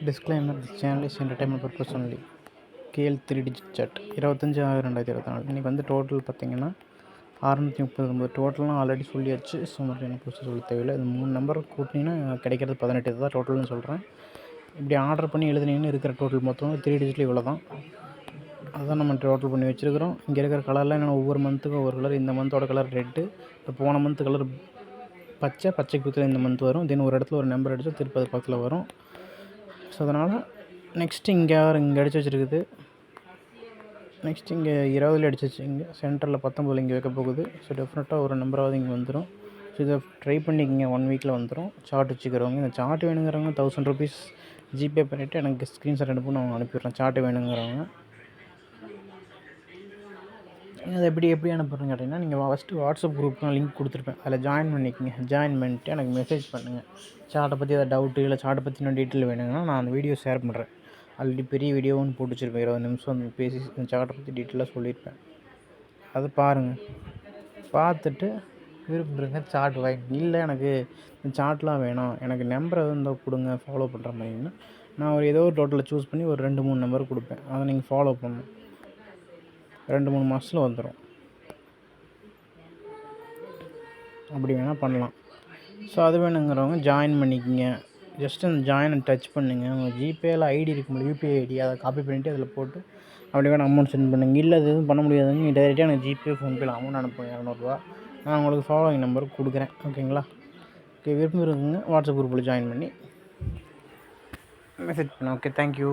Disclaimer: This channel is entertainment purpose only. KL 3 digit chat 25/6/2024 இன்றைக்கி வந்து total பார்த்திங்கன்னா 639 டோட்டல்லாம் already சொல்லியாச்சு. ஸோ மறுபடியும் எனக்கு புதுசு சொல்ல தேவையில்லை. இது 3 நம்பர் கூட்டினீங்கன்னா கிடைக்கிறது 18. இதுதான் டோட்டல்னு சொல்கிறேன். இப்படி ஆர்டர் பண்ணி எழுதுனீங்கன்னு இருக்கிற டோட்டல் மொத்தம் 3 டிஜிட்டில் இவ்வளோ தான். அதுதான் நம்ம டோட்டல் பண்ணி வச்சுருக்கிறோம். இங்கே இருக்கிற கலர்லாம் என்னென்னா ஒவ்வொரு மந்த்துக்கும் ஒவ்வொரு கலர். இந்த மந்தோட கலர் ரெட்டு, இப்போ போன மந்த்து கலர் பச்சைக்கு பக்கத்தில் இந்த மந்த் வரும். தென் ஒரு இடத்துல ஒரு நம்பர் அடித்தா திருப்பி அது பக்கத்தில் வரும். ஸோ அதனால் நெக்ஸ்ட்டு இங்கே அடித்து வச்சுருக்குது. நெக்ஸ்ட் இங்கே 20 அடிச்சு வச்சு இங்கே சென்டரில் 19 இங்கே வைக்க போகுது. ஸோ டெஃபினட்டாக ஒரு நம்பராவது இங்கே வந்துடும். ஸோ இதை ட்ரை பண்ணிக்கிங்க. 1 வீக்கில் வந்துடும். சார்ட் வச்சுக்கிறவங்க இந்த சார்ட் வேணுங்கிறவங்க 1000 ருபீஸ் ஜிபே பண்ணிவிட்டு எனக்கு ஸ்க்ரீன்ஷாட் அனுப்பி நான் அனுப்பிடுறேன். சார்ட்டு வேணுங்கிறவங்க அது எப்படி அனுப்புறேன்னு கேட்டிங்கன்னா, நீங்கள் ஃபஸ்ட்டு வாட்ஸ்அப் குரூப் நான் லிங்க் கொடுத்துருப்பேன். அதில் ஜாயின் பண்ணிக்கோங்க. ஜாயின் பண்ணிட்டு எனக்கு மெசேஜ் பண்ணுங்கள். சார்ட்டை பற்றி ஏதாவது டவுட்டு இல்லை சார்ட்டை பற்றி இன்னும் டீட்டெயில் வேணுங்கன்னா நான் அந்த வீடியோ ஷேர் பண்ணுறேன். ஆல்ரெடி பெரிய வீடியோன்னு போட்டு வச்சுருப்பேன். 20 நிமிஷம் பேசி இந்த சார்ட்டை பற்றி டீட்டெயிலாக சொல்லியிருப்பேன். அதை பாருங்கள். பார்த்துட்டு விரும்புகிறங்க சார்ட் வாங்கி. இல்லை எனக்கு இந்த சார்ட்லாம் வேணும், எனக்கு நம்பர் எதுவும் இருந்தால் கொடுங்க ஃபாலோ பண்ணுற மாதிரிங்கன்னா நான் ஏதோ ஒரு டோட்டலை சூஸ் பண்ணி ஒரு 2-3 நம்பர் கொடுப்பேன். அதை நீங்கள் ஃபாலோ பண்ணணும். 2-3 மாதத்தில் வந்துடும். அப்படி வேணால் பண்ணலாம். ஸோ அது வேணுங்கிறவங்க ஜாயின் பண்ணிக்கோங்க. ஜஸ்ட் அந்த ஜாயினை டச் பண்ணுங்கள். உங்கள் ஜிபேயில் ஐடி இருக்கும்போது யூபிஐ ஐடி அதை காப்பி பண்ணிவிட்டு அதில் போட்டு அப்படி வேணால் அமௌண்ட் சென்ட் பண்ணுங்கள். இல்லை அது எதுவும் பண்ண முடியாதுங்க, நீங்கள் டைரெக்டாக எனக்கு ஜிபே ஃபோன்பேயில் அமௌண்ட் அனுப்புங்க 200 நான் உங்களுக்கு ஃபாலோவிங் நம்பர் கொடுக்குறேன். ஓகேங்களா? ஓகே, விரும்புகிறவங்க வாட்ஸ்அப் குரூப்பில் ஜாயின் பண்ணி மெசேஜ் பண்ணேன். Okay, thank you.